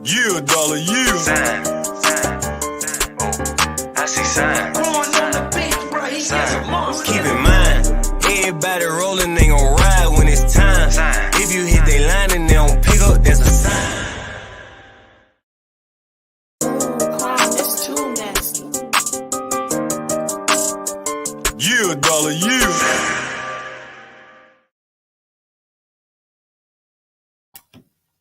You, dollar, you. Sign. I see sign. Keep in mind, everybody rolling ain't gon' ride when it's time. If you hit they line and they don't pick up, that's a sign. That's too nasty. You, dollar, you.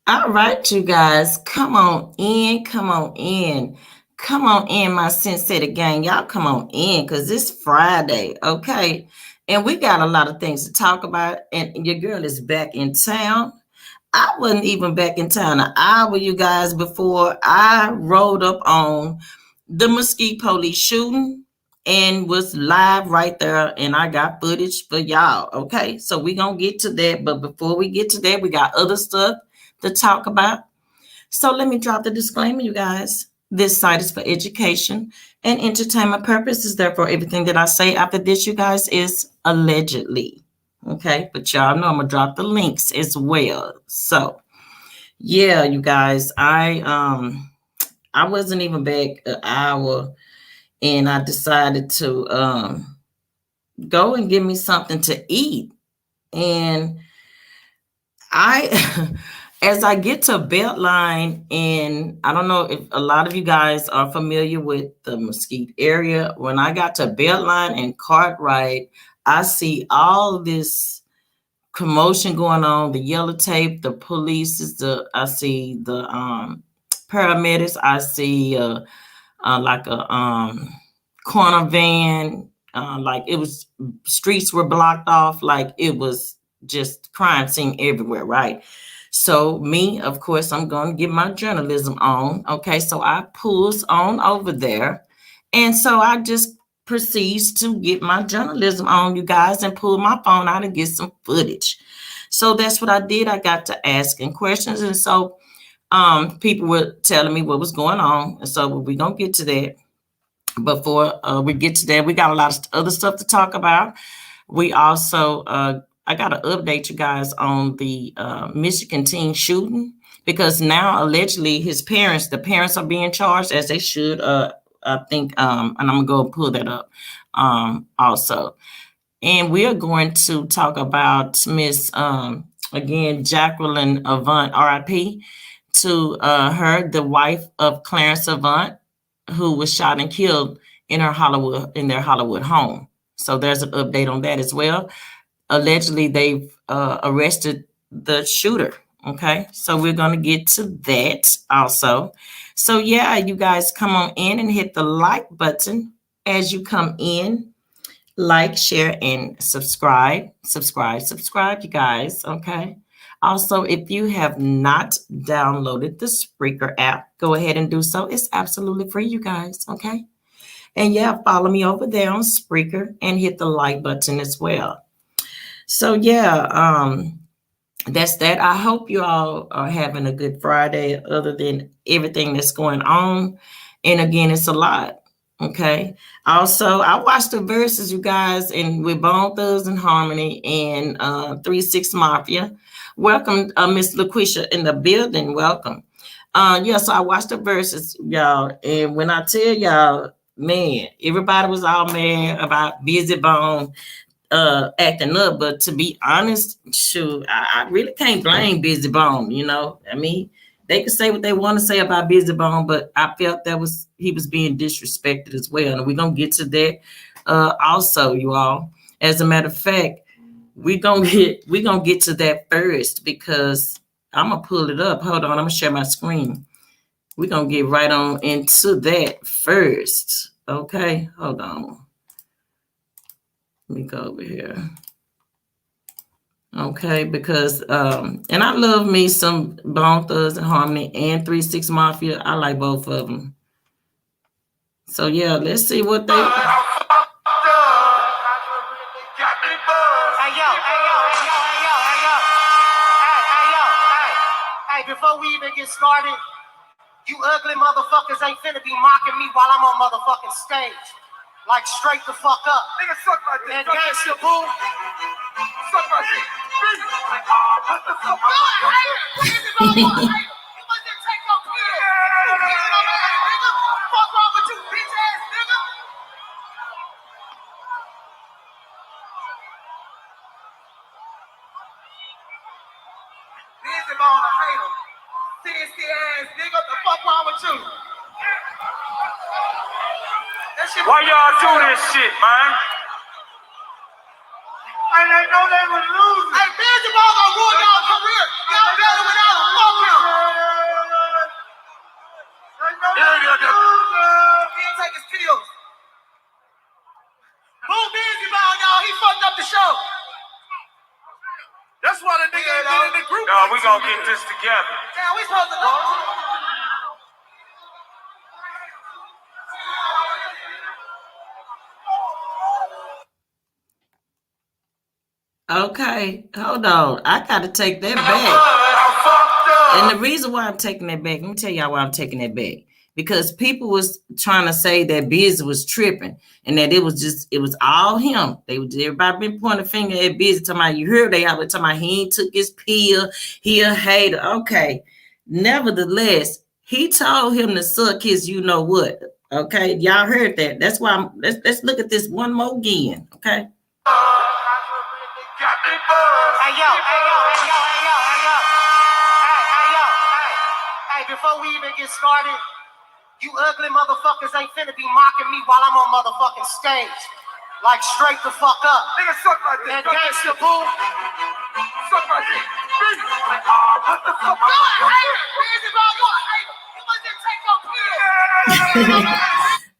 All right, you guys, come on in, come on in. Come on in, my Sensei gang. Y'all come on in because it's Friday, okay? And we got a lot of things to talk about, and your girl is back in town. I wasn't even back in town an hour, you guys, before I rolled up on the Mesquite Police Shooting and was live right there, and I got footage for y'all, okay? So we're going to get to that, but before we get to that, we got other stuff to talk about. So let me drop the disclaimer, you guys. This site is for education and entertainment purposes. Therefore, everything that I say after this, you guys, is allegedly. Okay, but y'all know I'm gonna drop the links as well. So yeah, you guys, I wasn't even back an hour, and I decided to go and give me something to eat. And I as I get to Beltline, and I don't know if a lot of you guys are familiar with the Mesquite area. When I got to Beltline and Cartwright, I see all this commotion going on, the yellow tape, the police, I see the paramedics, I see like a corner van, like it was, streets were blocked off, like it was just crime scene everywhere, right? So me, of course, I'm going to get my journalism on. Okay, so I pulls on over there. And so I just proceeds to get my journalism on, you guys, and pull my phone out and get some footage. So that's what I did. I got to asking questions. And so people were telling me what was going on. And so we're going to get to that. Before we get to that, we got a lot of other stuff to talk about. We also I got to update you guys on the Michigan teen shooting, because now allegedly the parents are being charged, as they should. I think, and I'm gonna go pull that up also. And we are going to talk about Miss again, Jacqueline Avant, RIP, to her, the wife of Clarence Avant, who was shot and killed in their Hollywood home. So there's an update on that as well. Allegedly, they've arrested the shooter. Okay, so we're going to get to that also. So yeah, you guys come on in and hit the like button as you come in. Like, share, and subscribe, you guys, okay? Also, if you have not downloaded the Spreaker app, go ahead and do so. It's absolutely free, you guys, okay? And yeah, follow me over there on Spreaker and hit the like button as well. So yeah, that's that. I hope you all are having a good Friday, other than everything that's going on. And again, it's a lot. Okay. Also, I watched the Verzuz, you guys, and with Bone Thugs and Harmony and 3-6 Mafia. Welcome, Miss LaQuisha in the building. Welcome. Yeah, so I watched the Verzuz, y'all, and when I tell y'all, man, everybody was all mad about Bizzy Bone acting up, but to be honest, shoot, I really can't blame Bizzy Bone. You know, I mean, they could say what they want to say about Bizzy Bone, but I felt he was being disrespected as well, and we're gonna get to that also, you all. As a matter of fact, we're gonna get to that first, because I'm gonna pull it up. Hold on, I'm gonna share my screen. We're gonna get right on into that first. Okay, hold on. Let me go over here. Okay, because and I love me some Bone Thugs and Harmony and 3-6 Mafia. I like both of them. So yeah, let's see what they. Hey before we even get started, you ugly motherfuckers ain't finna be mocking me while I'm on motherfucking stage. Like, straight the fuck up. Nigga, suck my dick. And gangsta boo. Suck my dick. What the fuck? You wasn't take no pills. Bone a hater. Sissy ass nigga, what the fuck wrong with you? Why y'all do this shit, man? And they know they was losing. Hey, Bizzy Bone gonna ruin y'all career. Y'all better without him. Fuck him. They know they was losing. He didn't take his pills. Boom, Bizzy Bone, y'all. He fucked up the show. That's why the nigga ain't been in the group. No, we gonna get this together. Damn, we supposed to go. Okay, hold on. I got to take that back. And the reason why I'm taking that back, let me tell y'all why I'm taking that back. Because people was trying to say that Bizzy was tripping and that it was all him. Everybody been pointing a finger at Bizzy, talking about, you heard they always talking about he ain't took his pill, he a hater. Okay. Nevertheless, he told him to suck his you know what. Okay, y'all heard that. That's why let's look at this one more again. Okay. Hey, yo. Hey, before we even get started, you ugly motherfuckers ain't finna be mocking me while I'm on motherfucking stage. Like, straight the fuck up. Nigga, suck my dick. And gangsta boo. Suck my dick. What the fuck? You're a hater. Bizzy Bone, you're a hater. You must take your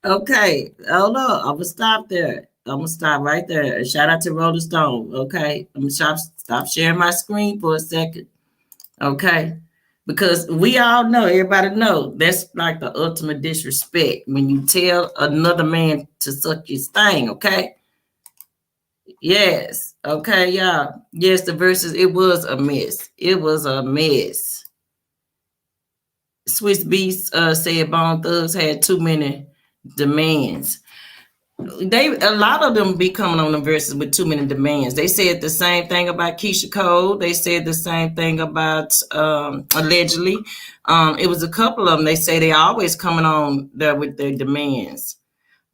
pills. Okay, hold on. I'm gonna stop there. I'm gonna stop right there. And shout out to Rolling Stone. Okay, I'm gonna stop sharing my screen for a second. Okay, because we all know, everybody know, that's like the ultimate disrespect when you tell another man to suck his thing. Okay. Yes. Okay, y'all. Yes, the Verzuz. It was a mess. It was a mess. Swiss Beats said Bone Thugs had too many demands. A lot of them be coming on the Verzuz with too many demands. They said the same thing about Keisha Cole. They said the same thing about allegedly. It was a couple of them. They say they always coming on there with their demands.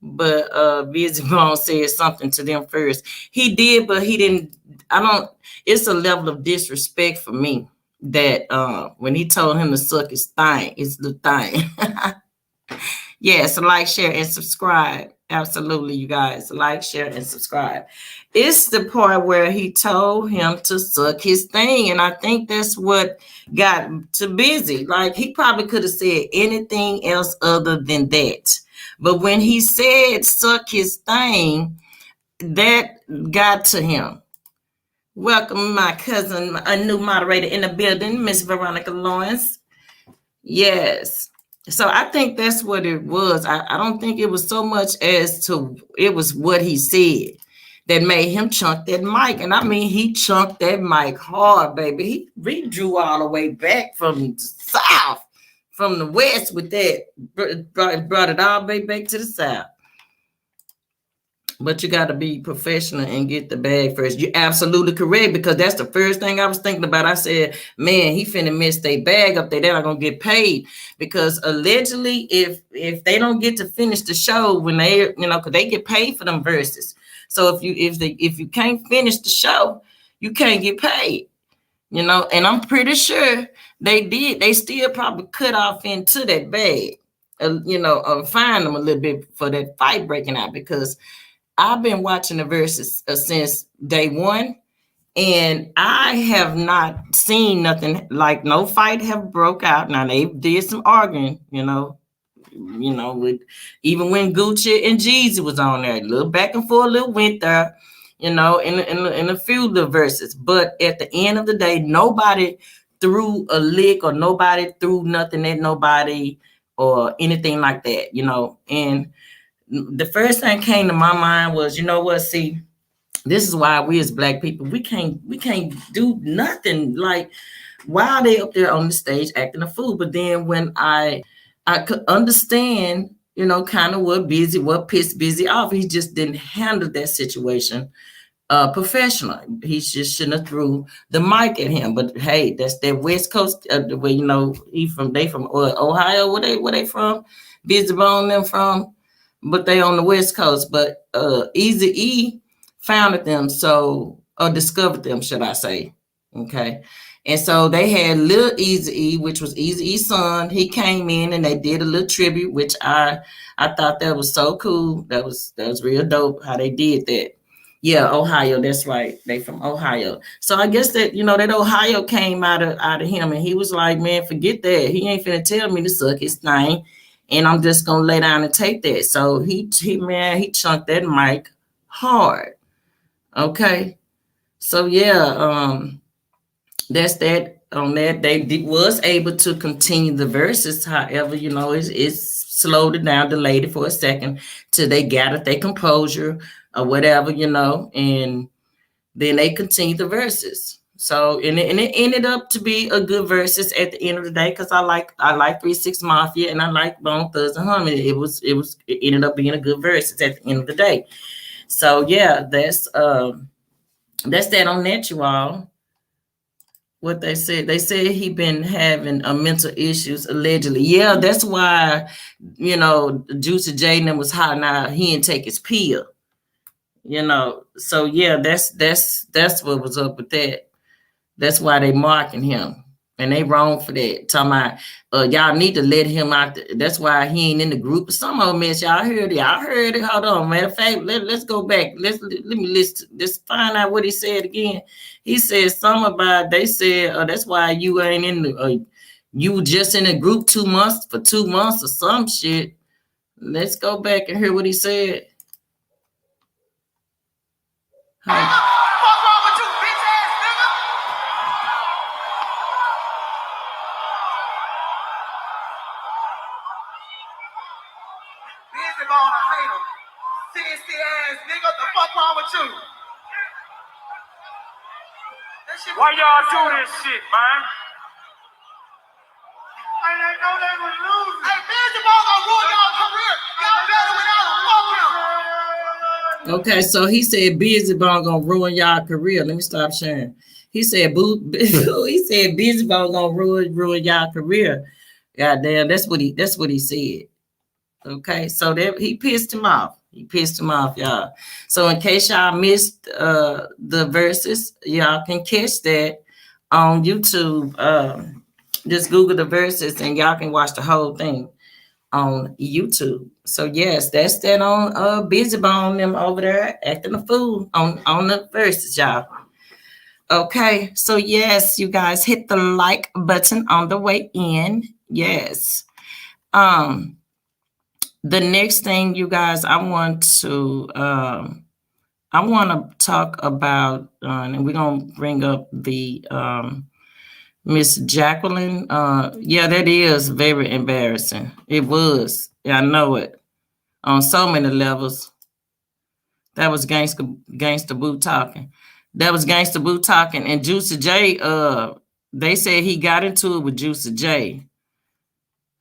But Bizzy Bone said something to them first. He did, but he didn't. It's a level of disrespect for me that when he told him to suck his thing, it's the thing. Yes, like, share, and subscribe. Absolutely, you guys. Like, share, and subscribe. It's the part where he told him to suck his thing. And I think that's what got to Bizzy. Like, he probably could have said anything else other than that. But when he said suck his thing, that got to him. Welcome, my cousin, a new moderator in the building, Miss Veronica Lawrence. Yes. So I think that's what it was. I don't think it was so much as to it was what he said that made him chunk that mic. And I mean, he chunked that mic hard, baby. He drew all the way back from the south, from the west with that, brought it all the way back to the south. But you got to be professional and get the bag first. You're absolutely correct, because that's the first thing I was thinking about. I said, man, he finna miss their bag up there. They're not going to get paid, because allegedly, if they don't get to finish the show when they, because they get paid for them verses. So if you can't finish the show, you can't get paid, and I'm pretty sure they did. They still probably cut off into that bag, fine them a little bit for that fight breaking out, because I've been watching the Verzuz since day one, and I have not seen nothing like no fight have broke out. Now they did some arguing, with even when Gucci and Jeezy was on there, a little back and forth, a little went there, in a few little Verzuz. But at the end of the day, nobody threw a lick or nobody threw nothing at nobody or anything like that, and the first thing came to my mind was, see, this is why we as Black people, we can't do nothing. Like, why are they up there on the stage acting a fool? But then when I could understand, kind of what pissed Bizzy off, he just didn't handle that situation professional. He just shouldn't have threw the mic at him. But hey, that's that West Coast, where they from Ohio, where they from? Bizzy Bone them from. But they on the West Coast. But Eazy-E founded them, or discovered them, should I say. Okay. And so they had Lil Eazy-E, which was Eazy-E's son. He came in and they did a little tribute, which I thought that was so cool. That was real dope how they did that. Yeah, Ohio, that's right. They from Ohio. So I guess that, that Ohio came out of him, and he was like, man, forget that. He ain't finna tell me to suck his thing, and I'm just gonna lay down and take that. So he chunked that mic hard. Okay. So yeah, that's that on that. They was able to continue the verses. However, it's slowed it down, delayed it for a second till they gathered their composure or whatever, and then they continued the verses. So and it ended up to be a good verses at the end of the day, because I like 3-6 Mafia and I like Bone Thugs and Harmony. It ended up being a good verses at the end of the day. So yeah, that's that on that, you all. What they said he been having mental issues allegedly. Yeah, that's why Juicy J and them was hot. Now he didn't take his pill. So yeah, that's what was up with that. That's why they marking him, and they wrong for that. Talking about y'all need to let him out. That's why he ain't in the group. Some of them is y'all heard it. Hold on, matter of fact, let's go back. Let me let's find out what he said again. He said something about, they said that's why you ain't in the you just in a group 2 months for 2 months or some shit. Let's go back and hear what he said. Bizzy Bone, I hate him. Sissy ass nigga, what the fuck wrong with you? Why y'all do this shit, man? And they know they was losing. Hey, Bizzy Bone gonna ruin y'all career. Y'all better without him. Fuck him. Okay, so he said Bizzy Bone gonna ruin y'all career. Let me stop sharing. He said Bizzy Bone gonna ruin y'all career. Goddamn, that's what he said. Okay, so that he pissed him off. Y'all. So in case y'all missed the verses, y'all can catch that on YouTube. Just Google the verses and y'all can watch the whole thing on YouTube. So yes, that's that on Bizzy Bone them over there acting a fool on the verses, y'all. Okay, so yes, you guys hit the like button on the way in. Yes. The next thing, you guys, I want to talk about, and we're gonna bring up the Miss Jacqueline. Yeah, that is very embarrassing. It was. Yeah, I know it on so many levels. That was gangster boot talking. And Juicy J. They said he got into it with Juicy J.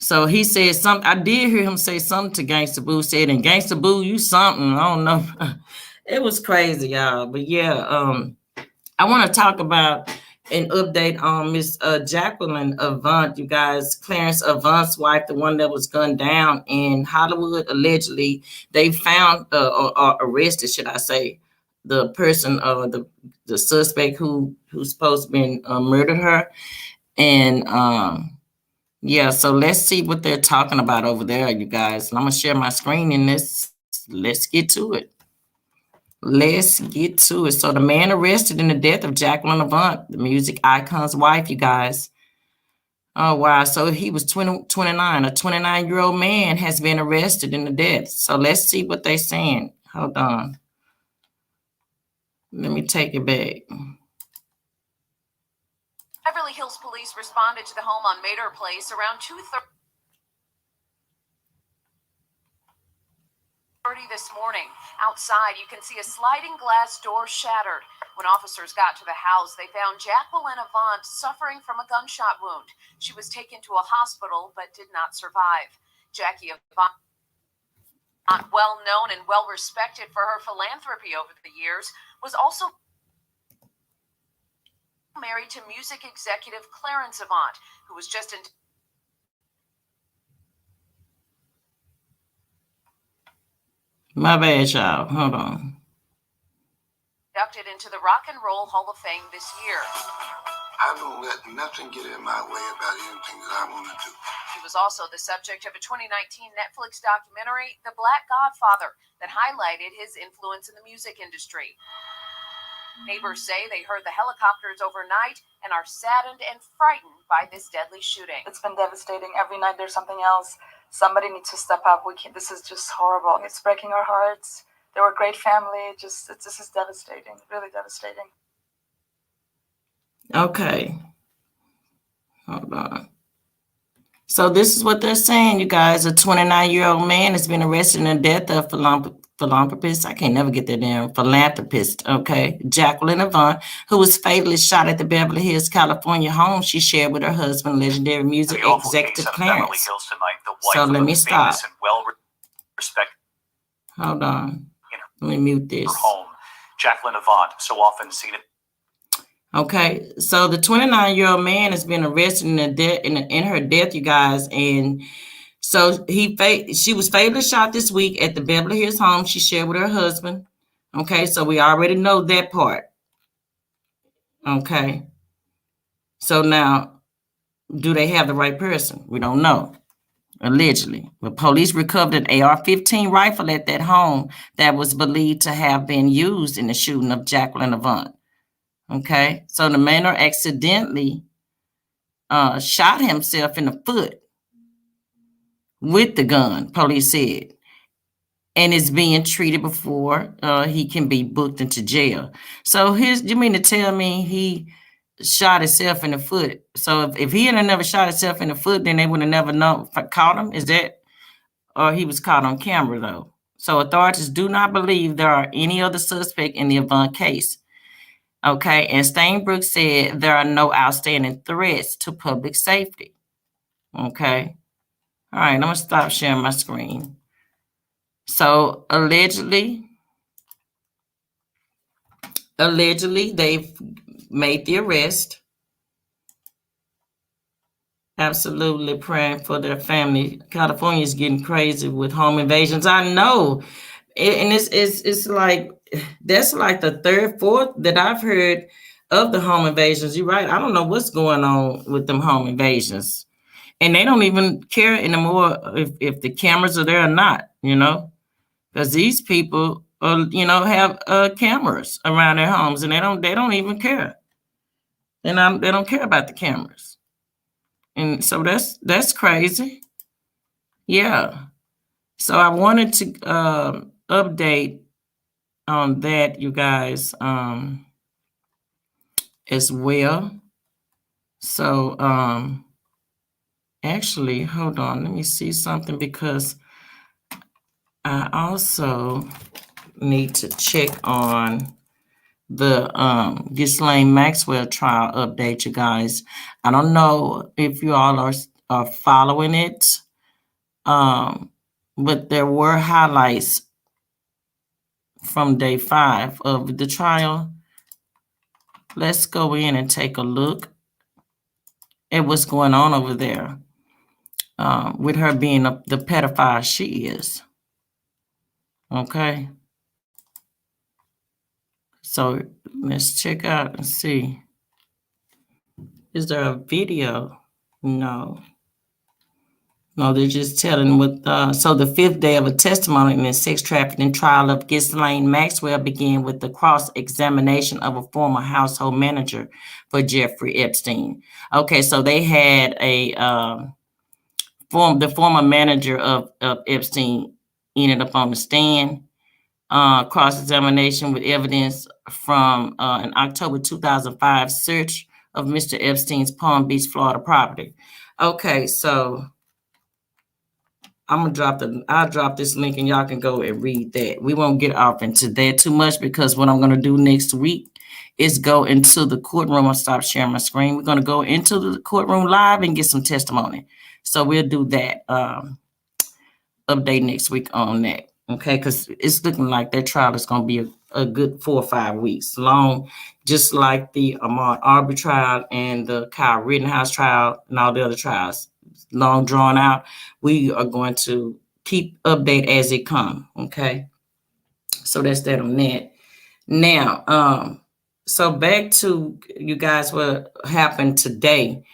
So he said something. I did hear him say something to Gangsta Boo. Said, and Gangsta Boo, you something. I don't know. It was crazy, y'all. But yeah, I want to talk about an update on Miss Jacqueline Avant, you guys. Clarence Avant's wife, the one that was gunned down in Hollywood, allegedly. They found or arrested, should I say, the person, the suspect who's supposed to been murdered her. And yeah, so let's see what they're talking about over there, you guys. And I'm gonna share my screen and let's get to it. So the man arrested in the death of Jacqueline Avant, the music icon's wife, you guys. Oh, wow. So he was 29. A 29-year-old man has been arrested in the death. So let's see what they're saying. Hold on. Let me take it back. Beverly Hills police responded to the home on Mater Place around 2:30 this morning. Outside, you can see a sliding glass door shattered. When officers got to the house, they found Jacqueline Avant suffering from a gunshot wound. She was taken to a hospital but did not survive. Jackie Avant, well known and well respected for her philanthropy over the years, was also married to music executive Clarence Avant, who was just in. My bad, y'all. Hold on. inducted into the Rock and Roll Hall of Fame this year. I don't let nothing get in my way about anything that I want to do. He was also the subject of a 2019 Netflix documentary, The Black Godfather, that highlighted his influence in the music industry. Neighbors say they heard the helicopters overnight and are saddened and frightened by this deadly shooting. It's been devastating. Every night there's something else. Somebody needs to step up. This is just horrible. It's breaking our hearts. They were a great family. This is devastating, really devastating. Okay. Hold on. So this is what they're saying, you guys. A 29-year-old man has been arrested in the death of philanthropist. I can't never get that down. Philanthropist, okay. Jacqueline Avant, who was fatally shot at the Beverly Hills, California home she shared with her husband, legendary music executive Clarence. So let me stop. Hold on. Let me mute this. Home. Jacqueline Avant, so often seen it. Okay, so the 29-year-old man has been arrested in her death, you guys, and so she was fatally shot this week at the Beverly Hills home she shared with her husband. Okay, so we already know that part. Okay, so now, do they have the right person? We don't know. Allegedly, but police recovered an AR-15 rifle at that home that was believed to have been used in the shooting of Jacqueline Avant. Okay, so the man accidentally shot himself in the foot with the gun, police said, and is being treated before he can be booked into jail. So you mean to tell me he shot himself in the foot? So if he had never shot himself in the foot, then they would have never caught him? Is that, or he was caught on camera though? So authorities do not believe there are any other suspect in the Avant case. Okay, and Stainbrook said there are no outstanding threats to public safety. Okay, all right, I'm gonna stop sharing my screen. So allegedly they've made the arrest. Absolutely praying for their family. California is getting crazy with home invasions. I know, and it's like, that's like the third, fourth that I've heard of the home invasions. You're right. I don't know what's going on with them home invasions. And they don't even care anymore if the cameras are there or not, because these people have cameras around their homes, and they don't even care. And they don't care about the cameras. And so that's crazy. Yeah. So I wanted to update on that, you guys, as well. So actually, hold on, let me see something, because I also need to check on the Ghislaine Maxwell trial update, you guys. I don't know if you all are following it, but there were highlights from day 5 of the trial. Let's go in and take a look at what's going on over there with her being the pedophile she is. Okay. So let's check out and see. Is there a video? No, they're just telling what. So the 5th day of a testimony in the sex trafficking trial of Ghislaine Maxwell began with the cross-examination of a former household manager for Jeffrey Epstein. Okay, so they had the former manager of Epstein ended up on the stand. Cross-examination with evidence from an October 2005 search of Mr. Epstein's Palm Beach, Florida property. Okay, so I'll drop this link and y'all can go and read that. We won't get off into that too much, because what I'm going to do next week is go into the courtroom. I'll stop sharing my screen. We're going to go into the courtroom live and get some testimony. So we'll do that update next week on that. Okay, because it's looking like that trial is going to be a good 4 or 5 weeks long, just like the Ahmaud Arbery trial and the Kyle Rittenhouse trial and all the other trials. Long drawn out. We are going to keep update as it comes. Okay, so that's that on that. Now, so back to you guys, what happened today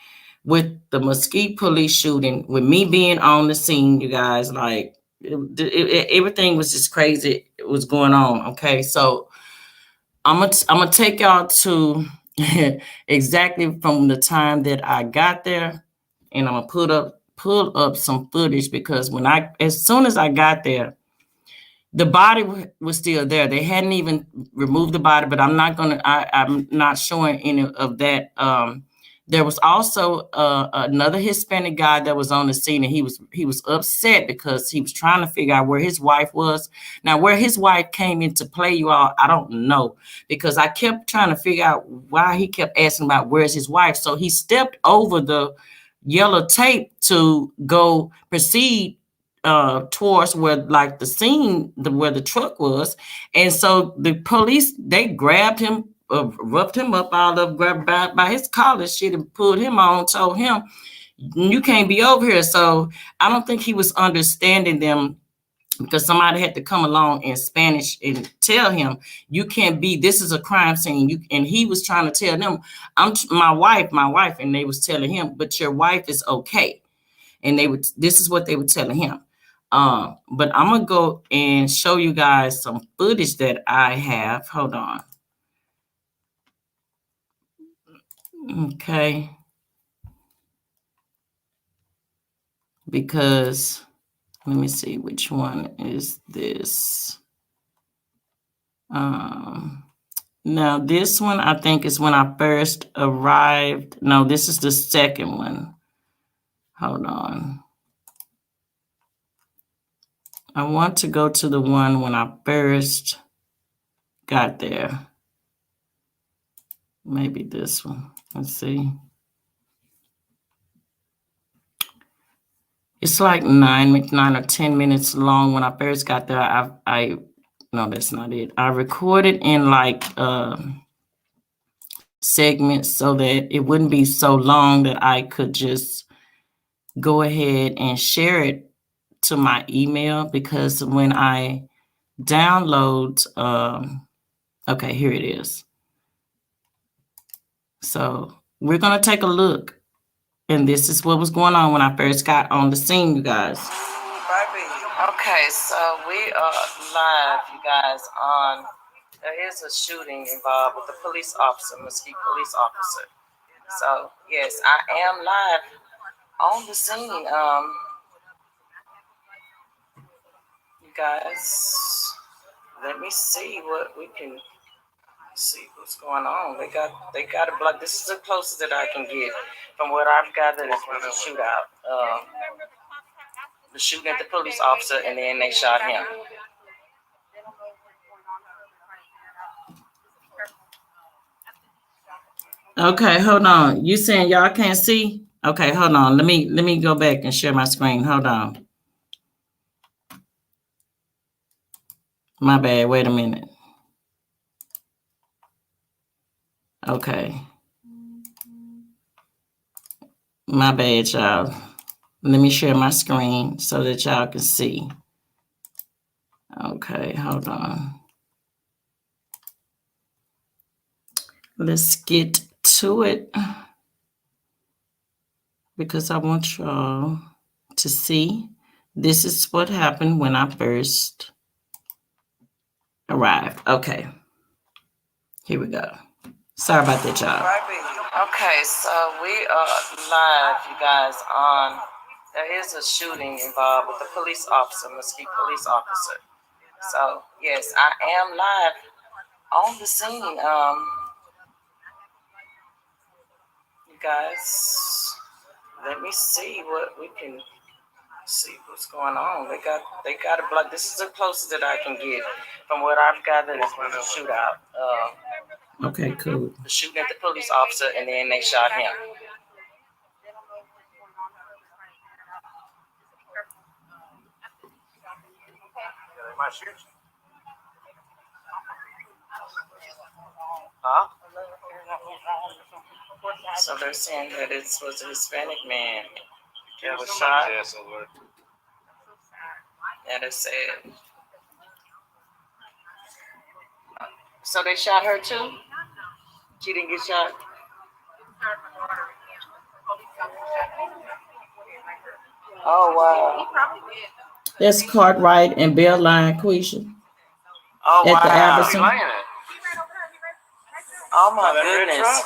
with the Mesquite police shooting, with me being on the scene, you guys, like everything was just crazy. It was going on. Okay, so I'm gonna take y'all to exactly from the time that I got there, and I'm gonna pull up some footage, because as soon as I got there, the body was still there. They hadn't even removed the body, but I'm not showing any of that. There was also another Hispanic guy that was on the scene, and he was upset because he was trying to figure out where his wife was. Now, where his wife came into play, you all, I don't know, because I kept trying to figure out why he kept asking about where's his wife. So he stepped over the yellow tape to go proceed towards where, like, the scene, where the truck was. And so the police, they grabbed him, roughed him up, grabbed by his collar, shit, and pulled him on, told him, you can't be over here. So I don't think he was understanding them, because somebody had to come along in Spanish and tell him, you can't be, this is a crime scene. And he was trying to tell them, my wife, and they was telling him, but your wife is okay. And this is what they were telling him. But I'm gonna go and show you guys some footage that I have. Hold on. Okay. Because let me see, which one is this? Now this one, I think, is when I first arrived. No, this is the second one. Hold on. I want to go to the one when I first got there. Maybe this one. Let's see. It's like 9 or 10 minutes long. When I first got there, no, that's not it. I recorded in like segments so that it wouldn't be so long, that I could just go ahead and share it to my email, because when I download, okay, here it is. So we're gonna take a look, and this is what was going on when I first got on the scene, you guys. Okay, so we are live, you guys, on, there is a shooting involved with the police officer, Mesquite Police Officer. So, yes, I am live on the scene. You guys, let me see what we can see what's going on. They got a block. This is the closest that I can get from what I've gathered is from the shootout. The shooting at the police officer, and then they shot him. Okay, hold on. You saying y'all can't see? Okay, hold on. Let me go back and share my screen. Hold on. My bad. Wait a minute. Okay. My bad, y'all. Let me share my screen so that y'all can see. Okay, hold on. Let's get to it, because I want y'all to see. This is what happened when I first arrived. Okay. Here we go. Sorry about that, y'all. Okay, so we are live, you guys, on, there is a shooting involved with the police officer, Mesquite Police Officer. So, yes, I am live on the scene. You guys, let me see what we can see what's going on. They got a block. This is the closest that I can get from what I've gathered is from the shootout. Okay, cool. The shooting at the police officer, and then they shot him. Huh? So they're saying that it was a Hispanic man that was shot. And it said, So they shot her too? She didn't get shot? Oh, wow. That's Cartwright and Belline, Quisha. Oh, At the wow. Albertson. Oh, my goodness.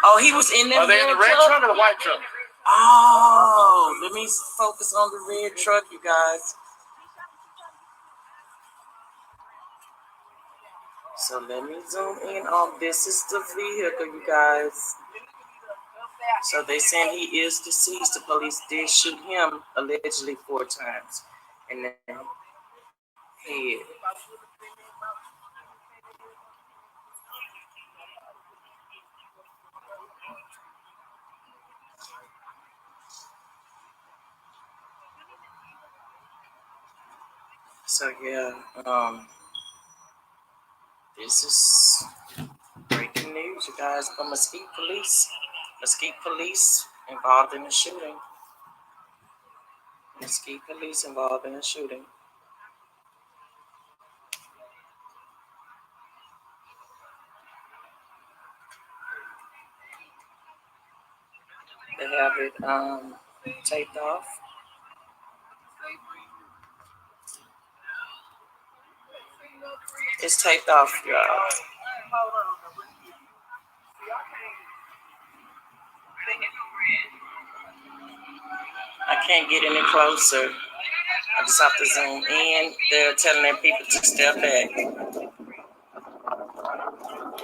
Oh, he was in that Are they in the red truck or the white truck? Oh, let me focus on the red truck, you guys. So let me zoom in on this is the vehicle, you guys. So they saying he is deceased. The police did shoot him allegedly 4 times in the head. So yeah, this is breaking news, you guys, from Mesquite Police. Mesquite Police involved in the shooting. Mesquite Police involved in the shooting. They have it taped off. It's taped off, y'all. I can't get any closer. I just have to zoom in. They're telling their people to step back.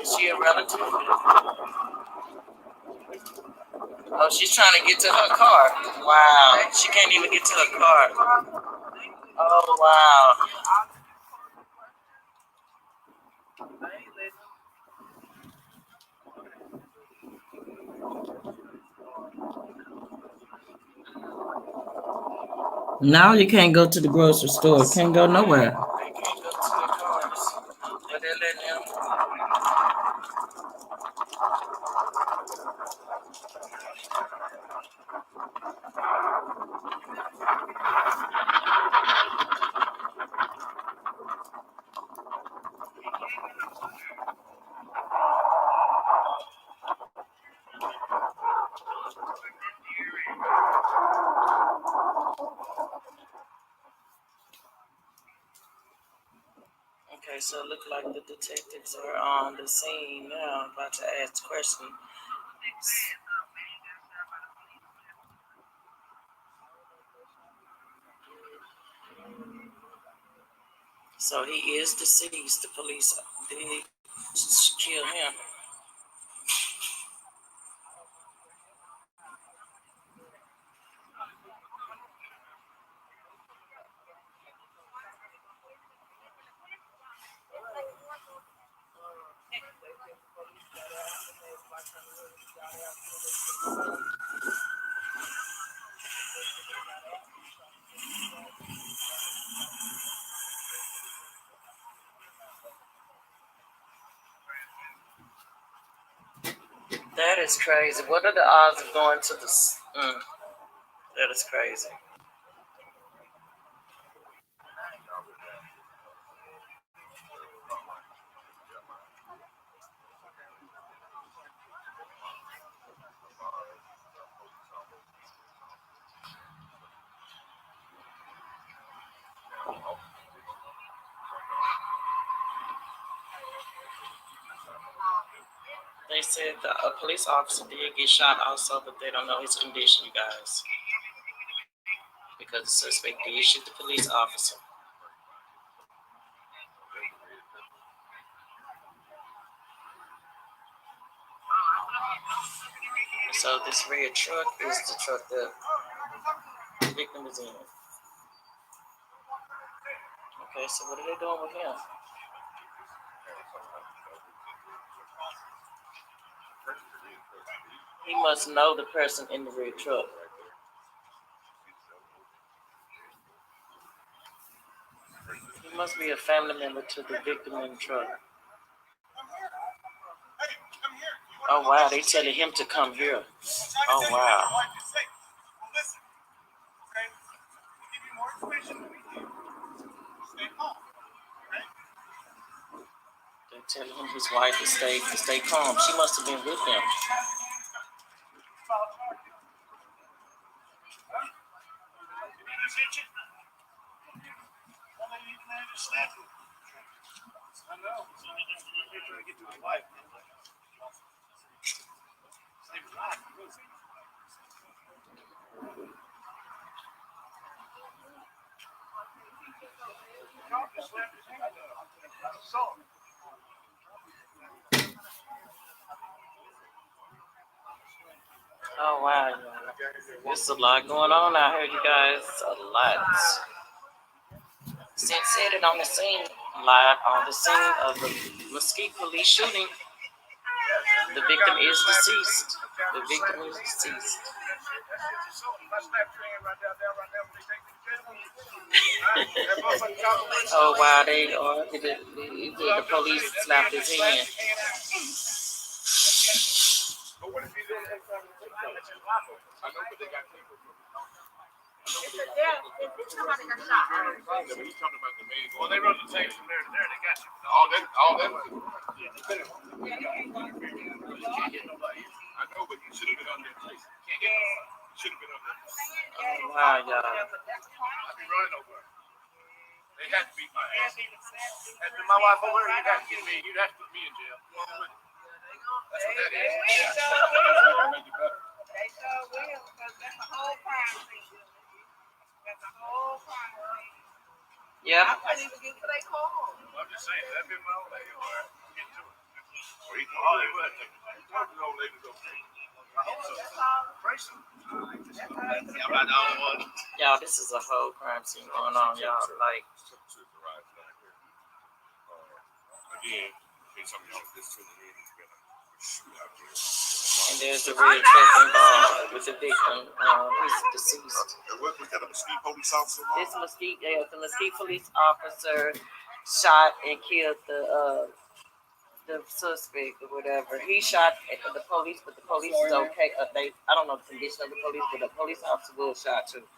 Is she a relative? Oh, she's trying to get to her car. Wow. She can't even get to her car. Oh, wow. Now you can't go to the grocery store. Can't go nowhere. They can't go to their cars. But they're letting them. Okay, so it looks like the detectives are on the scene now, about to ask questions. So he is deceased. The police did kill him. That is crazy. What are the odds of going to the... that is crazy. They said a police officer did get shot also, but they don't know his condition, you guys. Because the suspect did shoot the police officer. So this red truck is the truck that the victim was in. Okay, so what are they doing with him? He must know the person in the red truck. He must be a family member to the victim in the truck. Oh, wow, they telling him to come here. Oh, wow. telling him his wife to stay calm. She must have been with him. Oh wow, there's a lot going on out here, you guys. A lot. Since said it on the scene, live on the scene of the Mesquite Police Shooting. The victim is deceased. The victim is deceased. Oh wow, the police slapped his hand. Well, they run the tapes from there to there. They got you. All that. I know, but you should have been on there. Can't get nobody. Should have been on there. Wow, y'all. I'd be running over. They had to beat my ass. After my wife over there, you'd have to get me. You'd have to put me in jail. That's what that is. Make it better. They sure will, because that's a whole crime scene. That's a whole crime scene. Yep. I couldn't even get to their car. I'm just saying, that'd be my old lady over there. Get to it. Or he all they would. The old lady's okay. I hope so. Pray so. I'm not the only one. Y'all, this is a whole crime scene going on, y'all. Like, again, in some of y'all this tuning in, it's been a shootout here. and there's a real truck involved with the victim. He's deceased. What was that, a Mesquite police officer? This the Mesquite police officer shot and killed the suspect or whatever. He shot at the police, but the police is okay. I don't know the condition of the police, but the police officer was shot too. Wow.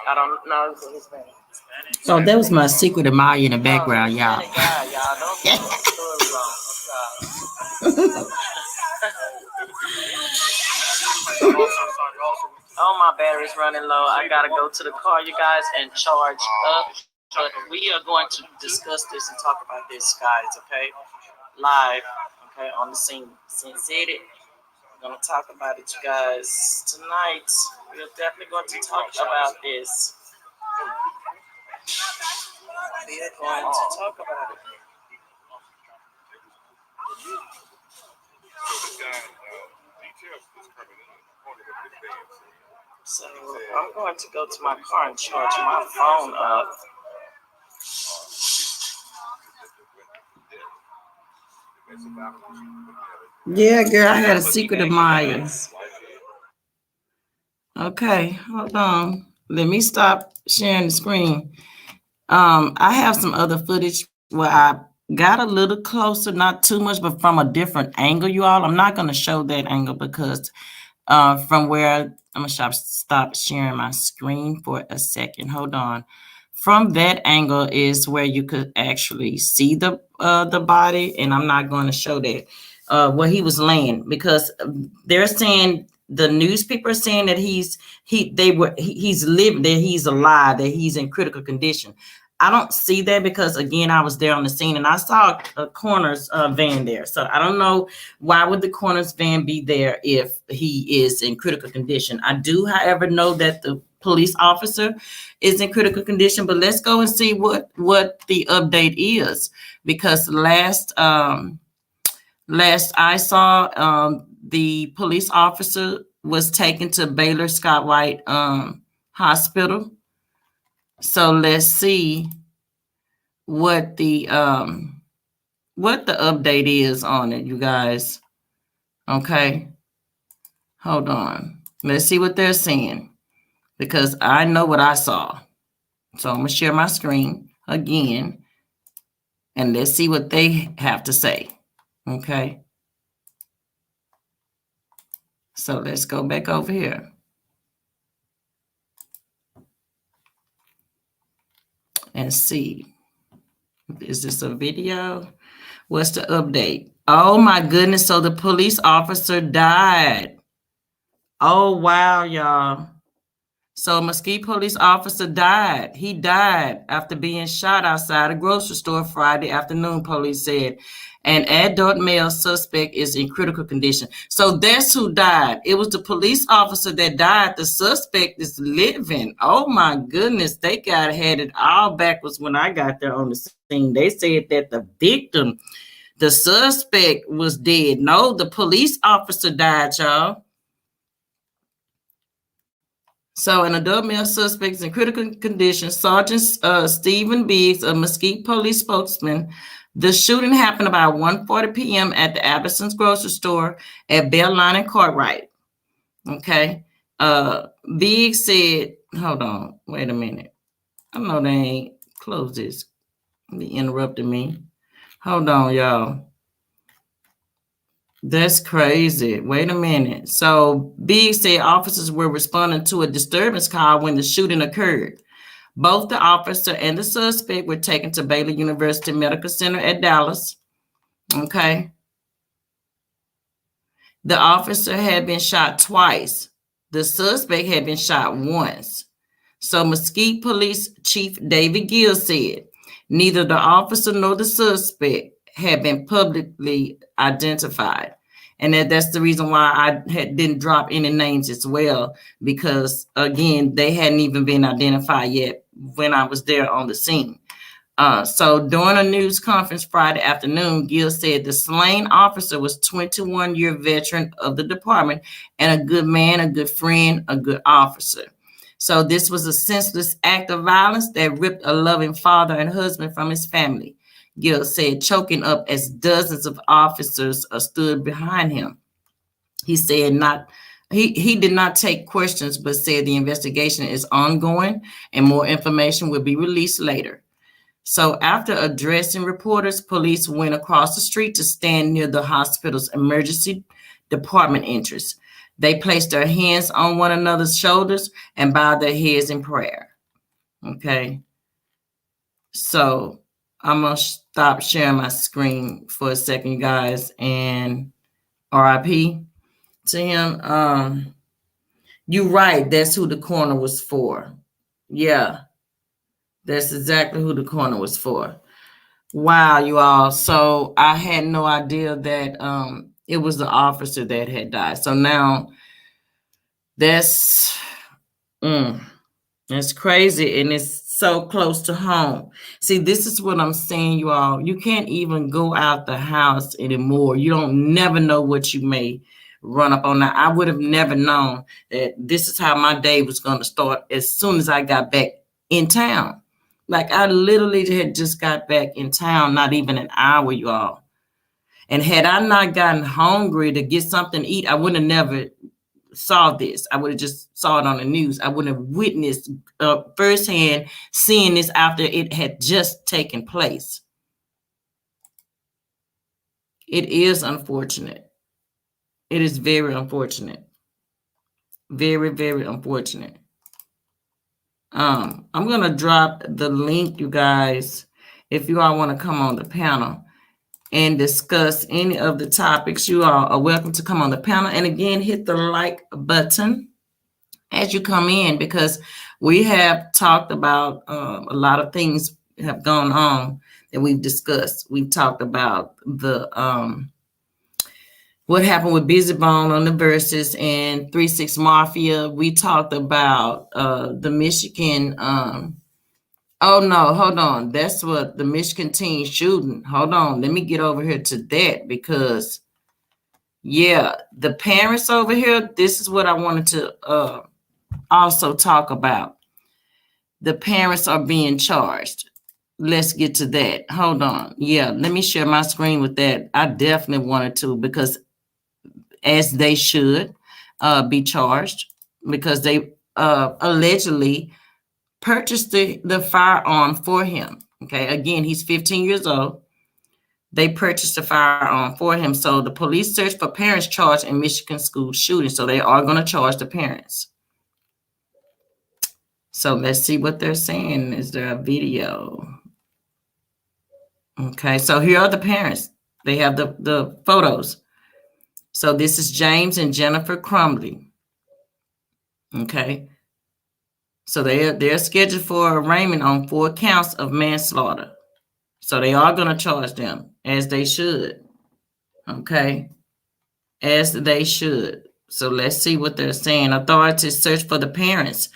I don't know. It's Hispanic. So that was my secret admirer in the background, y'all. Hispanic guy, y'all. Don't get the story wrong. Oh, my battery's running low. I gotta go to the car, you guys, and charge up. But we are going to discuss this and talk about this, guys, okay? Live, okay, on the scene. Since said it, we're going to talk about it, you guys. Tonight, we're definitely going to talk about this. We are going to talk about it. So, I'm going to go to my car and charge my phone up. Yeah, girl, I had a secret admirer. Okay, hold on. Let me stop sharing the screen. I have some other footage where I got a little closer, not too much, but from a different angle, you all. I'm not going to show that angle because from where I'm going to stop sharing my screen for a second. Hold on. From that angle is where you could actually see the body, and I'm not going to show that where he was laying, because they're saying, the newspaper is saying that he's living, that he's alive, that he's in critical condition. I don't see that because, again, I was there on the scene and I saw a coroner's van there. So I don't know why would the coroner's van be there if he is in critical condition. I do, however, know that the police officer is in critical condition, but let's go and see what the update is, because last I saw, the police officer was taken to Baylor Scott White Hospital. So let's see what the update is on it, you guys. Okay, hold on. Let's see what they're saying, because I know what I saw. So I'm gonna share my screen again, and let's see what they have to say. Okay. So let's go back over here. and see. Is this a video? What's the update? Oh my goodness. So the police officer died. Oh, wow, y'all. So Mesquite Police Officer died. He died after being shot outside a grocery store Friday afternoon, police said. An adult male suspect is in critical condition. So that's who died. It was the police officer that died. The suspect is living. Oh my goodness. They had it all backwards when I got there on the scene. They said that the victim, the suspect, was dead. No, the police officer died, y'all. So an adult male suspect is in critical condition. Sergeant Stephen Biggs, a Mesquite police spokesman. The shooting happened about 1:40 p.m. at the Albertsons grocery store at Belline and Cartwright. Okay. Biggs said, hold on, wait a minute. I know they ain't closed this. They interrupted me. Hold on, y'all. That's crazy. Wait a minute. So Biggs said officers were responding to a disturbance call when the shooting occurred. Both the officer and the suspect were taken to Baylor University Medical Center at Dallas. Okay. The officer had been shot twice. The suspect had been shot once. So Mesquite Police Chief David Gill said neither the officer nor the suspect had been publicly identified. And that's the reason why I didn't drop any names as well, because, again, they hadn't even been identified yet when I was there on the scene. So during a news conference Friday afternoon, Gill said the slain officer was 21-year veteran of the department and a good man, a good friend, a good officer. So this was a senseless act of violence that ripped a loving father and husband from his family, Gill said, choking up as dozens of officers stood behind him. He said he did not take questions, but said the investigation is ongoing and more information will be released later. So after addressing reporters, police went across the street to stand near the hospital's emergency department entrance. They placed their hands on one another's shoulders and bowed their heads in prayer. Okay. So I'm going to stop sharing my screen for a second, you guys, and RIP to him. You're right. That's who the corner was for. Yeah. That's exactly who the corner was for. Wow, you all. So I had no idea that it was the officer that had died. So now that's crazy, and it's so close to home. See, this is what I'm saying, you all. You can't even go out the house anymore. You don't never know what you may run up on. Now, I would have never known that this is how my day was going to start as soon as I got back in town. Like, I literally had just got back in town, not even an hour, you all. And had I not gotten hungry to get something to eat, I would have never saw this. I would have just saw it on the news. I wouldn't have witnessed firsthand seeing this after it had just taken place. It is unfortunate. It is very unfortunate. Very, very unfortunate. I'm going to drop the link, you guys, if you all want to come on the panel and discuss any of the topics. You all are welcome to come on the panel. And again, hit the like button as you come in, because we have talked about a lot of things have gone on that we've discussed. We've talked about the what happened with Bizzy Bone on the Verzuz and 3-6 Mafia. We talked about the Michigan. Oh, no, hold on. That's what the Michigan teen shooting. Hold on. Let me get over here to that, because, yeah, the parents over here, this is what I wanted to also talk about. The parents are being charged. Let's get to that. Hold on. Yeah, let me share my screen with that. I definitely wanted to, because as they should be charged, because they allegedly purchased the firearm for him. Okay, again, he's 15 years old. They purchased the firearm for him. So the police search for parents charged in Michigan school shooting. So they are going to charge the parents. So let's see what they're saying. Is there a video? Okay, so here are the parents. They have the photos. So this is James and Jennifer Crumbley. Okay. So they're scheduled for arraignment on 4 counts of manslaughter. So they are going to charge them, as they should. Okay. As they should. So let's see what they're saying. Authorities search for the parents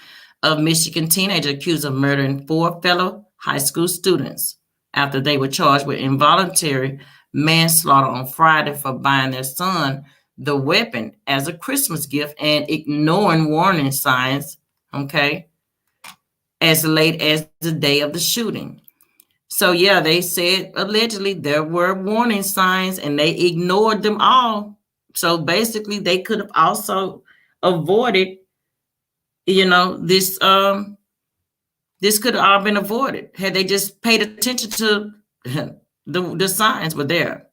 of Michigan teenager accused of murdering 4 fellow high school students after they were charged with involuntary manslaughter on Friday for buying their son the weapon as a Christmas gift and ignoring warning signs, okay, as late as the day of the shooting. So yeah, they said allegedly there were warning signs and they ignored them all. So basically they could have also avoided, this could have all been avoided had they just paid attention to the signs were there.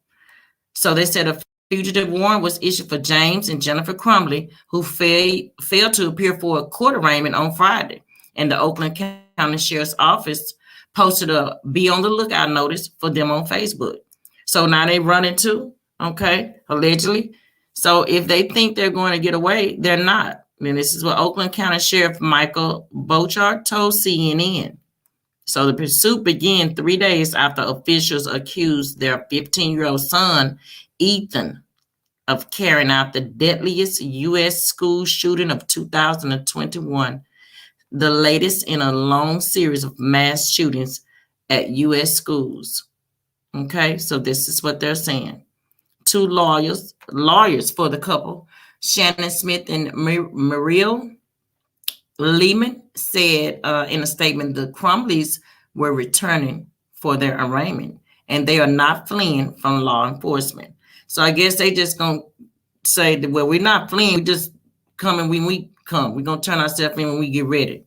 So they said a fugitive warrant was issued for James and Jennifer Crumbley, who failed to appear for a court arraignment on Friday. And the Oakland County Sheriff's Office posted a be on the lookout notice for them on Facebook. So now they run into, okay, allegedly. So if they think they're going to get away, they're not. And this is what Oakland County Sheriff Michael Bochart told CNN. So the pursuit began 3 days after officials accused their 15-year-old son, Ethan, of carrying out the deadliest U.S. school shooting of 2021, the latest in a long series of mass shootings at U.S. schools. Okay, so this is what they're saying. 2 lawyers for the couple, Shannon Smith and Muriel Lehman, said in a statement the Crumbleys were returning for their arraignment and they are not fleeing from law enforcement. So I guess they just gonna say that, well, we're not fleeing, we're just coming when we come. We're gonna turn ourselves in when we get ready,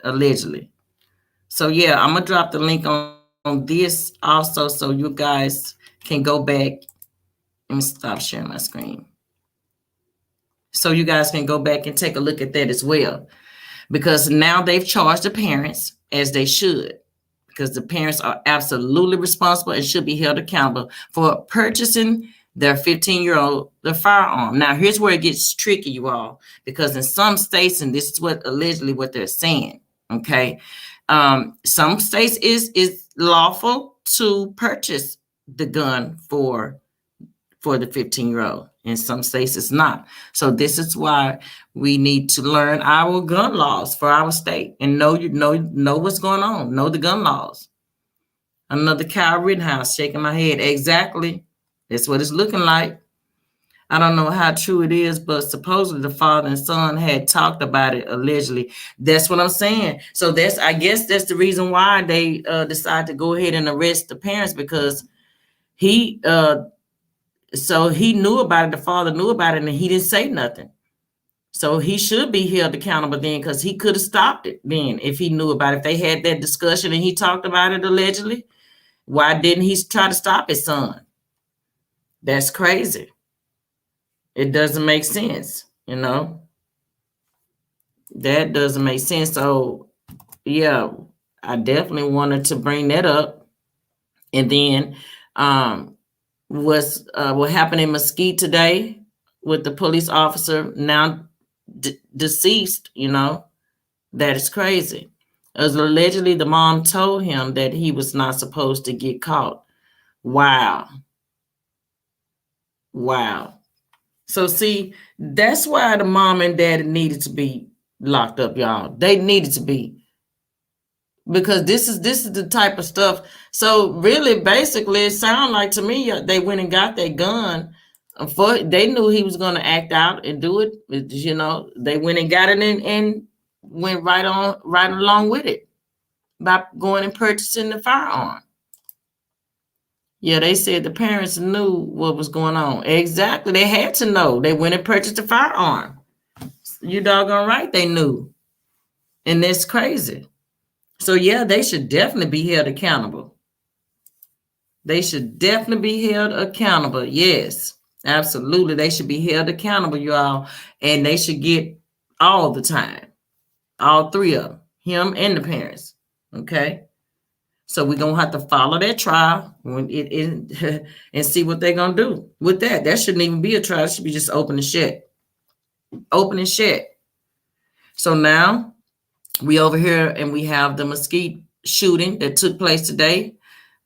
allegedly. So yeah, I'm gonna drop the link on this also so you guys can go back. Let me stop sharing my screen. So you guys can go back and take a look at that as well. Because now they've charged the parents, as they should, because the parents are absolutely responsible and should be held accountable for purchasing their 15-year-old the firearm. Now, here's where it gets tricky, you all, because in some states, and this is what allegedly what they're saying, okay, some states is lawful to purchase the gun for the 15-year-old. In some states, it's not. So this is why we need to learn our gun laws for our state and know what's going on. Know the gun laws. Another Kyle Rittenhouse shaking my head. Exactly. That's what it's looking like. I don't know how true it is, but supposedly the father and son had talked about it allegedly. That's what I'm saying. So I guess that's the reason why they decided to go ahead and arrest the parents, because he knew about it. The father knew about it, and he didn't say nothing. So he should be held accountable then, because he could have stopped it then if he knew about it. If they had that discussion and he talked about it allegedly, why didn't he try to stop his son? That's crazy. It doesn't make sense, That doesn't make sense. So, yeah, I definitely wanted to bring that up. And then what happened in Mesquite today with the police officer now deceased, that is crazy. As allegedly the mom told him that he was not supposed to get caught. Wow. So see, that's why the mom and daddy needed to be locked up, y'all. They needed to be. Because this is the type of stuff. So really, basically, it sounded like to me they went and got that gun. They knew he was going to act out and do it. They went and got it and went right along with it by going and purchasing the firearm. Yeah, they said the parents knew what was going on. Exactly, they had to know. They went and purchased the firearm. You doggone right, they knew, and that's crazy. So, yeah, they should definitely be held accountable. Yes, absolutely. They should be held accountable, y'all. And they should get all the time. All 3 of them. him and the parents. Okay. So we're going to have to follow that trial when it and see what they're going to do with that. That shouldn't even be a trial. It should be just open and shut. Open and shut. So now we over here and we have the Mesquite shooting that took place today.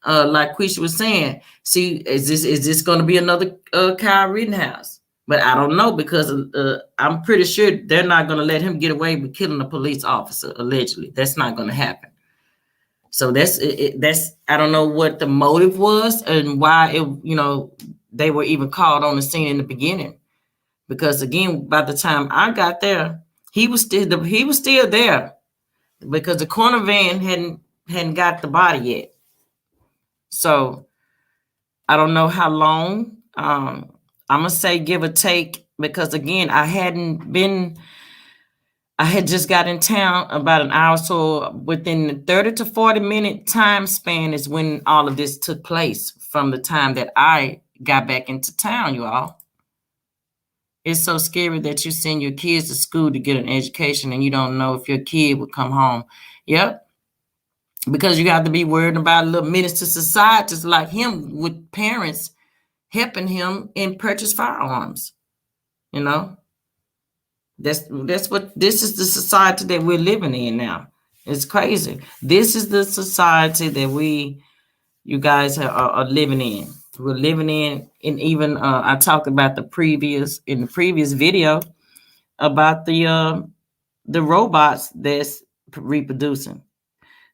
Like Quisha was saying, see, is this going to be another Kyle Rittenhouse? But I don't know, because I'm pretty sure they're not going to let him get away with killing a police officer, allegedly. That's not going to happen. So that's I don't know what the motive was and why they were even called on the scene in the beginning. Because again, by the time I got there, he was still there, because the corner van hadn't got the body yet. So I don't know how long. I'm gonna say give or take, because again, I had just got in town about an hour, so within the 30 to 40 minute time span is when all of this took place, from the time that I got back into town, you all. It's so scary that you send your kids to school to get an education and you don't know if your kid would come home. Yep. Because you have to be worried about little menace to societies like him, with parents helping him in purchase firearms. You know, this is the society that we're living in now. It's crazy. This is the society that you guys are living in. We're living in, and even I talked about in the previous video about the robots that's reproducing.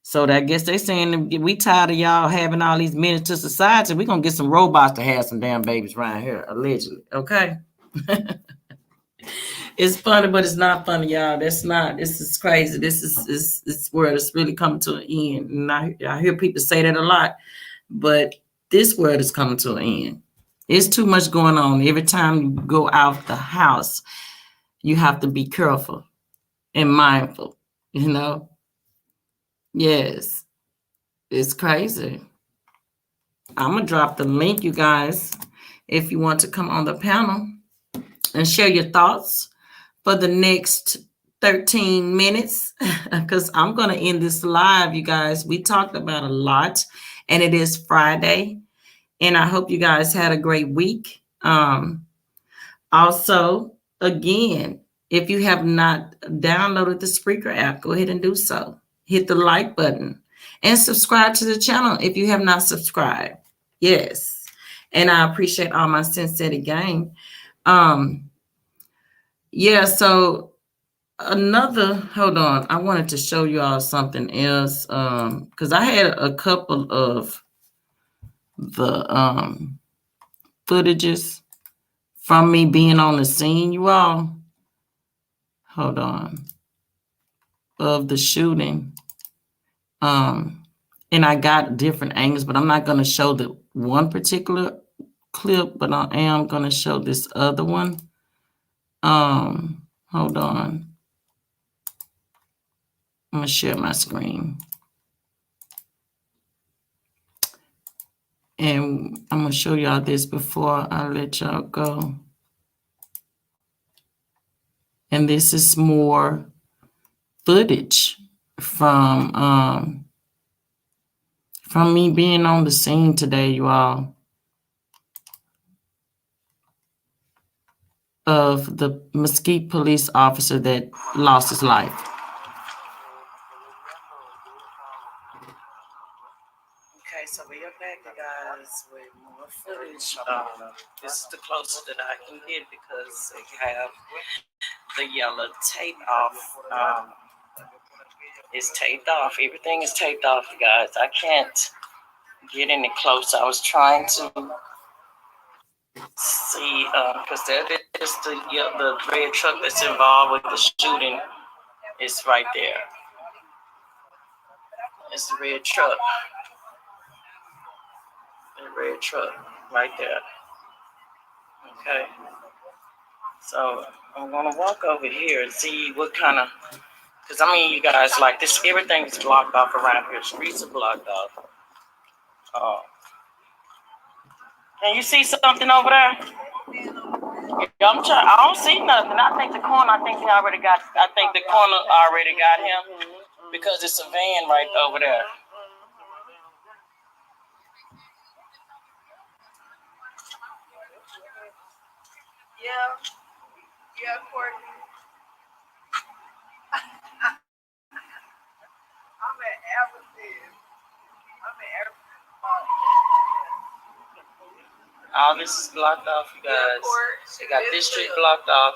So I guess they're saying we tired of y'all having all these menace to society. We're gonna get some robots to have some damn babies around here, allegedly. Okay. It's funny, but it's not funny, y'all. This is crazy. This world is really coming to an end. And I hear people say that a lot, but this world is coming to an end. It's too much going on. Every time you go out the house, you have to be careful and mindful, you know? Yes, it's crazy. I'm going to drop the link, you guys, if you want to come on the panel and share your thoughts for the next 13 minutes, because I'm going to end this live, you guys. We talked about a lot, and it is Friday, and I hope you guys had a great week. Also, again, if you have not downloaded the Spreaker app, go ahead and do so. Hit the like button and subscribe to the channel if you have not subscribed. Yes. And I appreciate all my Cincinnati gang. Yeah, so hold on. I wanted to show you all something else. Because I had a couple of the footages from me being on the scene, you all. Hold on. Of the shooting. And I got different angles, but I'm not going to show the one particular clip, but I am going to show this other one. Hold on. I'm going to share my screen. And I'm going to show y'all this before I let y'all go. And this is more footage from me being on the scene today, you all, of the Mesquite police officer that lost his life. Okay, so we are back, you guys, with more footage. This is the closest that I can get because they have the yellow tape off. It's taped off. Everything is taped off, you guys. I can't get any close. I was trying to see, because there is the red truck that's involved with the shooting. It's right there. It's the red truck. The red truck right there. Okay. So I'm gonna walk over here and see what kind of, because I mean, you guys, like this, everything is blocked off around here. Streets are blocked off. Can you see something over there? Yeah, I don't see nothing. I think the corner already got him. because it's a van right over there. Yeah, Courtney. I'm at Everton. All this is blocked off, you guys. They got this street blocked off.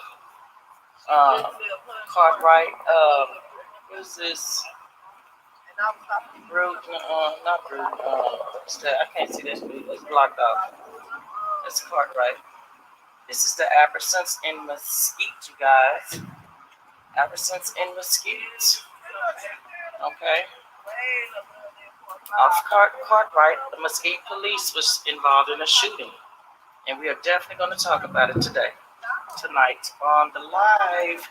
Cartwright. What is this? Route? Not route. What's that? I can't see that street. It's blocked off. It's Cartwright. This is the Albertsons in Mesquite, you guys. Albertsons in Mesquite. Okay. Off Cartwright, the Mesquite Police was involved in a shooting. And we are definitely going to talk about it tonight on the live.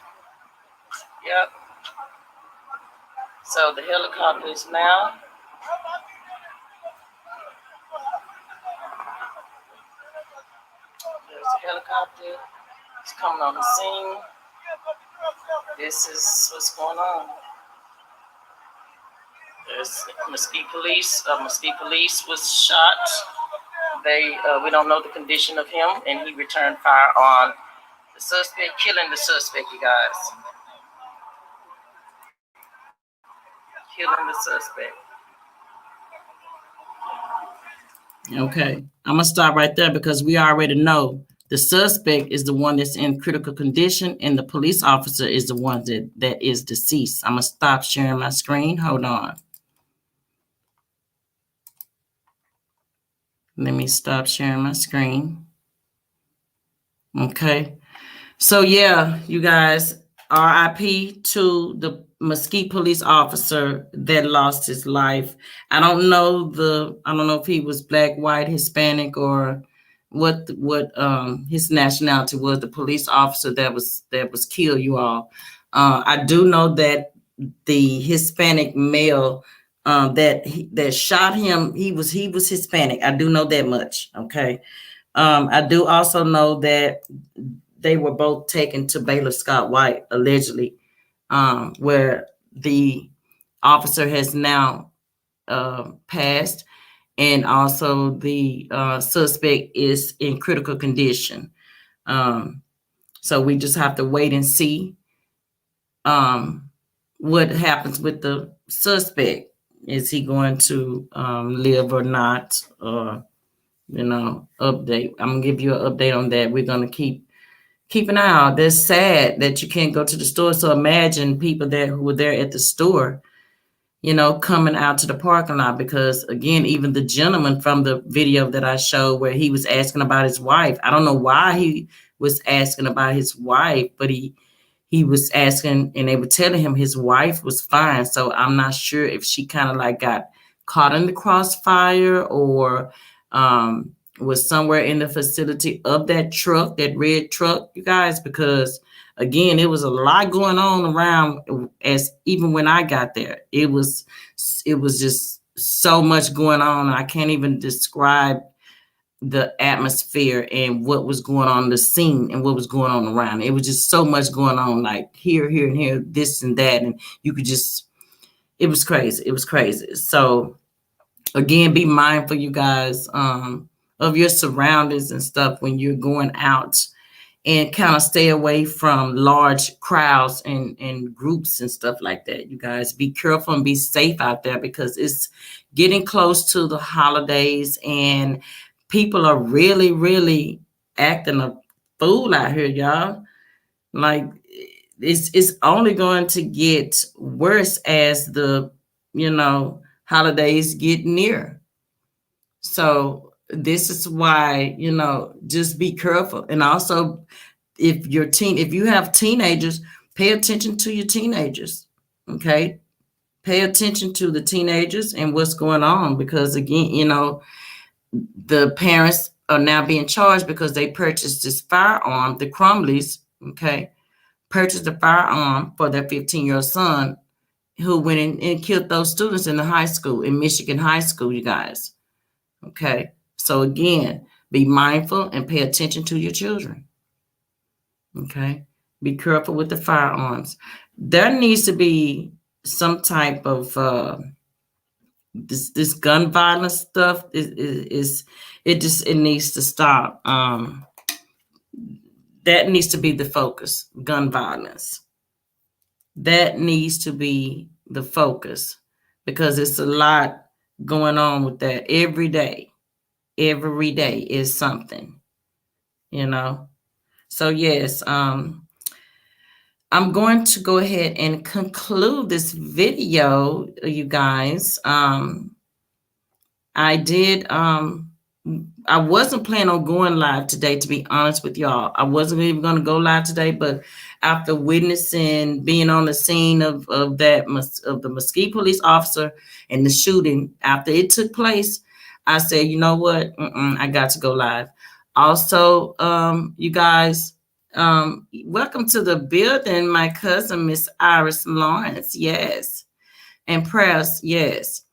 Yep. So the helicopter is now. There's a helicopter. It's coming on the scene. This is what's going on. There's Mesquite Police. Mesquite Police was shot. We don't know the condition of him, and he returned fire on the suspect, killing the suspect, you guys. Killing the suspect. Okay, I'm gonna stop right there because we already know the suspect is the one that's in critical condition, and the police officer is the one that is deceased. I'm gonna stop sharing my screen. Hold on. Let me stop sharing my screen. Okay. So yeah, you guys, RIP to the Mesquite police officer that lost his life. I don't know if he was black, white, Hispanic, or what his nationality was, the police officer that was killed, you all. I do know that the Hispanic male that shot him, he was Hispanic. I do know that much. Okay. I do also know that they were both taken to Baylor Scott White, allegedly, where the officer has now passed, and also the suspect is in critical condition. So we just have to wait and see what happens with the suspect. Is he going to live or not? Update. I'm gonna give you an update on that. We're gonna keep an eye out. That's sad that you can't go to the store. So imagine people who were there at the store, coming out to the parking lot, because again, even the gentleman from the video that I showed where he was asking about his wife. I don't know why he was asking about his wife, but he was asking, and they were telling him his wife was fine. So I'm not sure if she kind of like got caught in the crossfire or was somewhere in the vicinity of that truck, that red truck, you guys, because again, it was a lot going on around even when I got there. It was just so much going on. I can't even describe the atmosphere and what was going on, the scene and what was going on around. It was just so much going on, like here, and here, this and that. And you could just, it was crazy. It was crazy. So again, be mindful, you guys, of your surroundings and stuff when you're going out, and kind of stay away from large crowds and groups and stuff like that. You guys be careful and be safe out there, because it's getting close to the holidays and people are really, really acting a fool out here, y'all. Like it's only going to get worse as the, holidays get near. So this is why, just be careful. And also, if you have teenagers, pay attention to your teenagers. Okay. Pay attention to the teenagers and what's going on, because again, the parents are now being charged because they purchased this firearm. The Crumbleys, okay, purchased a firearm for their 15-year-old son, who went in and killed those students in Michigan high school, you guys. Okay. So again, be mindful and pay attention to your children. Okay. Be careful with the firearms. There needs to be some type of this gun violence stuff it needs to stop. That needs to be the focus. Gun violence. That needs to be the focus, because it's a lot going on with that every day. Every day is something, you know. So yes, I'm going to go ahead and conclude this video, you guys. I wasn't planning on going live today, to be honest with y'all. I wasn't even going to go live today, but after witnessing, being on the scene of the Mesquite Police Officer and the shooting after it took place, I said, you know what? I got to go live. Also, you guys, welcome to the building, my cousin, Miss Iris Lawrence. Yes. And prayers. Yes.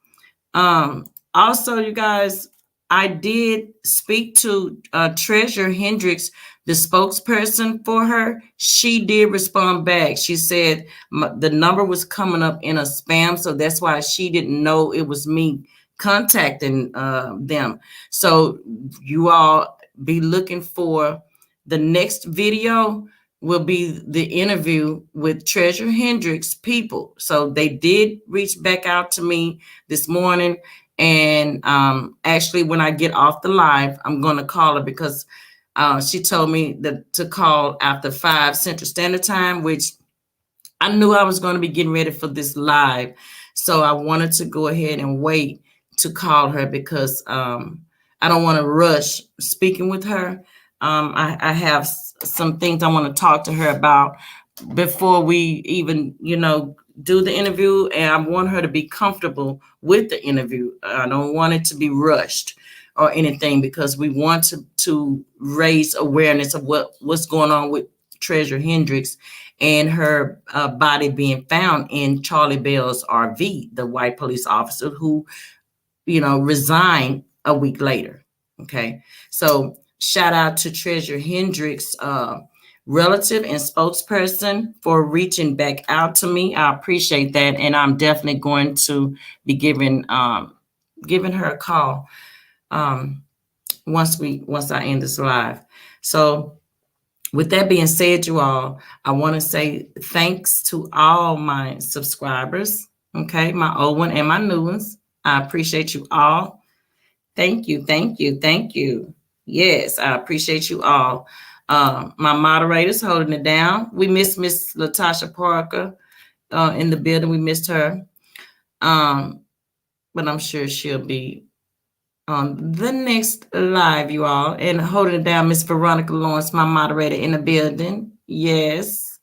Also, you guys, I did speak to Treasure Hendricks, the spokesperson for her. She did respond back. She said the number was coming up in a spam, so that's why she didn't know it was me contacting them. So you all be looking for the next video will be the interview with Treasure Hendricks people. So they did reach back out to me this morning. And actually, when I get off the live, I'm going to call her, because she told me to call after 5 Central Standard Time, which I knew I was going to be getting ready for this live. So I wanted to go ahead and wait to call her, because I don't want to rush speaking with her. I have some things I want to talk to her about before we even, do the interview, and I want her to be comfortable with the interview. I don't want it to be rushed or anything, because we want to raise awareness of what's going on with Treasure Hendricks and her body being found in Charlie Bell's RV, the white police officer who, resigned a week later. Okay, so shout out to Treasure Hendricks' relative and spokesperson for reaching back out to me. I appreciate that, and I'm definitely going to be giving her a call once I end this live. So with that being said, you all, I want to say thanks to all my subscribers, okay, my old one and my new ones. I appreciate you all. Thank you. Yes, I appreciate you all. My moderators holding it down. We missed Miss Latasha Parker in the building. We missed her. But I'm sure she'll be on the next live, you all. And holding it down, Miss Veronica Lawrence, my moderator in the building. Yes.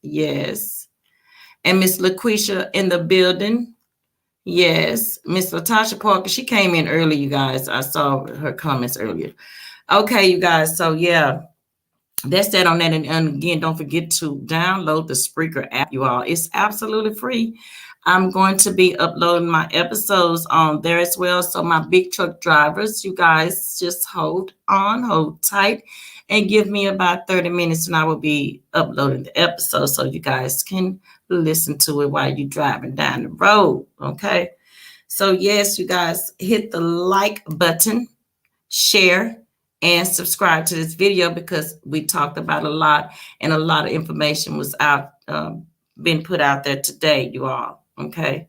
And Miss LaQuisha in the building. Yes. Miss Latasha Parker, she came in early, you guys. I saw her comments earlier. Okay, you guys. So, yeah. That's that on that. And again, don't forget to download the Spreaker app, you all. It's absolutely free. I'm going to be uploading my episodes on there as well. So my big truck drivers, you guys, just hold tight, and give me about 30 minutes, and I will be uploading the episode so you guys can listen to it while you're driving down the road. Okay. So yes, you guys, hit the like button, share, and subscribe to this video, because we talked about a lot, and a lot of information was been put out there today, you all. Okay.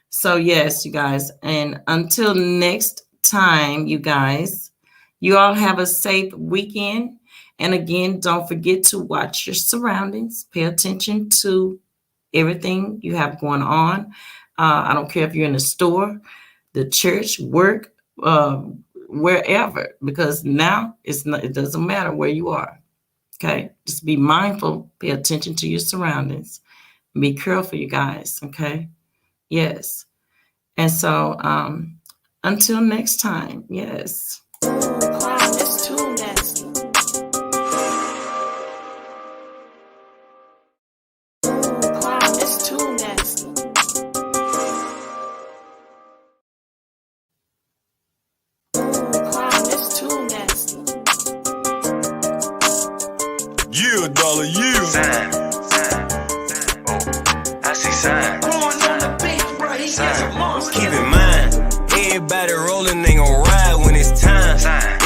So yes, you guys, and until next time, you guys, you all have a safe weekend. And again, don't forget to watch your surroundings. Pay attention to everything you have going on. I don't care if you're in the store, the church, work, wherever, because now it doesn't matter where you are. Okay, just be mindful, pay attention to your surroundings, be careful, you guys. Okay, yes. And so until next time, yes. It's too nasty. It's too nasty. $1, sign. Oh, I see sign. Keep in mind, everybody rolling ain't gon' ride when it's time.